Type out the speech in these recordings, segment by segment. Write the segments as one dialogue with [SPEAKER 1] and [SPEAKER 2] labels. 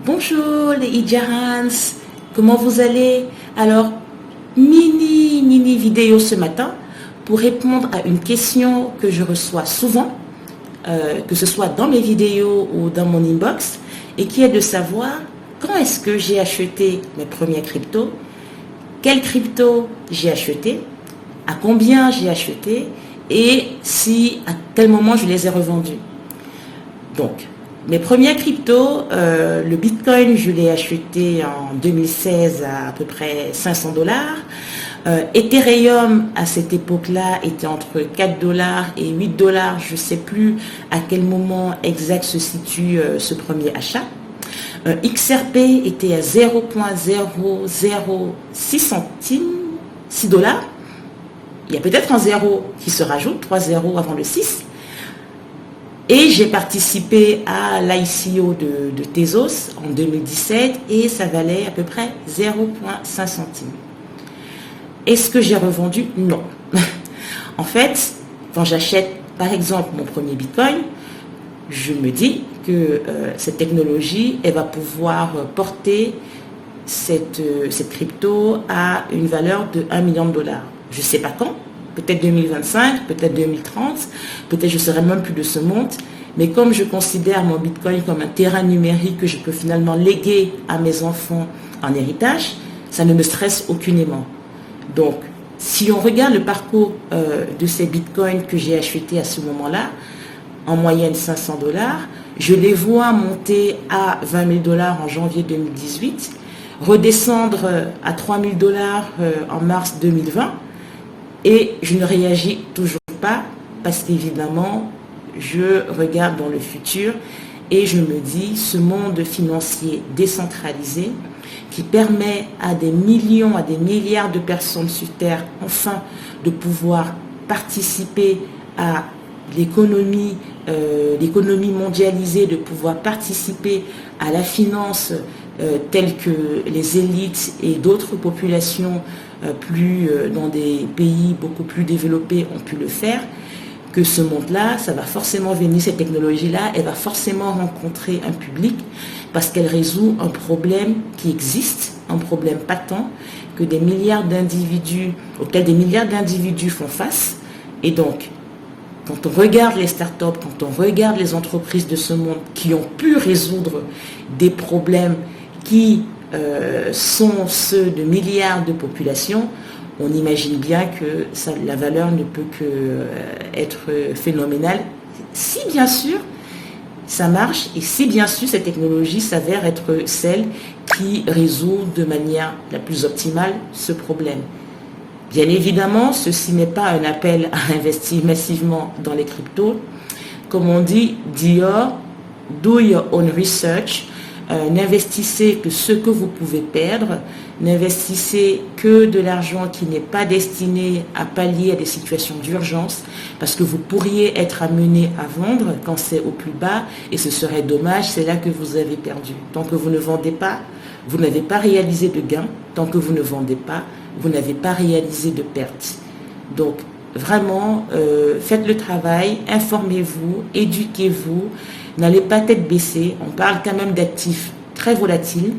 [SPEAKER 1] Bonjour les Idjarans, comment vous allez? Alors, mini vidéo ce matin pour répondre à une question que je reçois souvent, que ce soit dans mes vidéos ou dans mon inbox, et qui est de savoir quand est-ce que j'ai acheté mes premiers cryptos, quelle crypto j'ai acheté, à combien j'ai acheté et si à quel moment je les ai revendus. Donc, mes premiers cryptos, le Bitcoin, je l'ai acheté en 2016 à peu près 500 dollars. Ethereum, à cette époque-là, était entre 4 dollars et 8 dollars. Je ne sais plus à quel moment exact se situe ce premier achat. XRP était à 0,006 centimes, 6 dollars. Il y a peut-être un zéro qui se rajoute, 3 zéros avant le 6. Et j'ai participé à l'ICO de Tezos en 2017 et ça valait à peu près 0,5 centimes. Est-ce que j'ai revendu? Non. En fait, quand j'achète par exemple mon premier Bitcoin, je me dis que cette technologie, elle va pouvoir porter cette crypto à une valeur de 1 million de dollars. Je ne sais pas quand. Peut-être 2025, peut-être 2030, peut-être je ne serai même plus de ce monde. Mais comme je considère mon Bitcoin comme un terrain numérique que je peux finalement léguer à mes enfants en héritage, ça ne me stresse aucunement. Donc, si on regarde le parcours de ces Bitcoins que j'ai achetés à ce moment-là, en moyenne 500 dollars, je les vois monter à 20 000 dollars en janvier 2018, redescendre à 3 000 dollars en mars 2020, et je ne réagis toujours pas parce qu'évidemment, je regarde dans le futur et je me dis, ce monde financier décentralisé qui permet à des millions, à des milliards de personnes sur Terre, enfin, de pouvoir participer à l'économie mondialisée, de pouvoir participer à la finance telle que les élites et d'autres populations dans des pays beaucoup plus développés ont pu le faire, que ce monde-là, ça va forcément venir, cette technologie-là, elle va forcément rencontrer un public parce qu'elle résout un problème qui existe, un problème patent, auquel des milliards d'individus font face. Et donc, quand on regarde les startups, quand on regarde les entreprises de ce monde qui ont pu résoudre des problèmes qui sont ceux de milliards de populations, on imagine bien que la valeur ne peut qu'être phénoménale, si bien sûr ça marche et si bien sûr cette technologie s'avère être celle qui résout de manière la plus optimale ce problème. Bien évidemment, ceci n'est pas un appel à investir massivement dans les cryptos. Comme on dit, do your own research. N'investissez que ce que vous pouvez perdre, n'investissez que de l'argent qui n'est pas destiné à pallier à des situations d'urgence, parce que vous pourriez être amené à vendre quand c'est au plus bas, et ce serait dommage, c'est là que vous avez perdu. Tant que vous ne vendez pas, vous n'avez pas réalisé de gain, tant que vous ne vendez pas, vous n'avez pas réalisé de perte. Donc, vraiment, faites le travail, informez-vous, éduquez-vous, n'allez pas tête baissée, on parle quand même d'actifs très volatiles,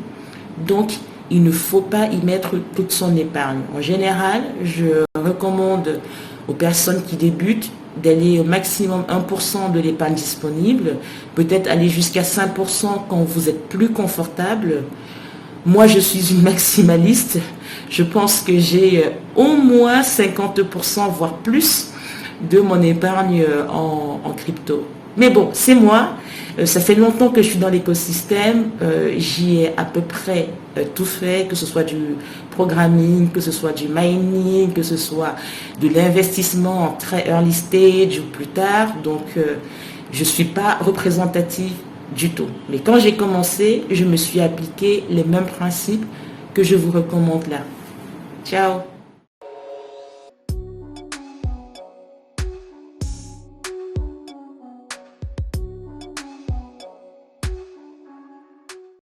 [SPEAKER 1] donc il ne faut pas y mettre toute son épargne. En général, je recommande aux personnes qui débutent d'aller au maximum 1% de l'épargne disponible, peut-être aller jusqu'à 5% quand vous êtes plus confortable. Moi, je suis une maximaliste. Je pense que j'ai au moins 50%, voire plus, de mon épargne en crypto. Mais bon, c'est moi. Ça fait longtemps que je suis dans l'écosystème. J'y ai à peu près tout fait, que ce soit du programming, que ce soit du mining, que ce soit de l'investissement en très early stage ou plus tard. Donc, je ne suis pas représentative du tout. Mais quand j'ai commencé, je me suis appliqué les mêmes principes que je vous recommande là. Ciao!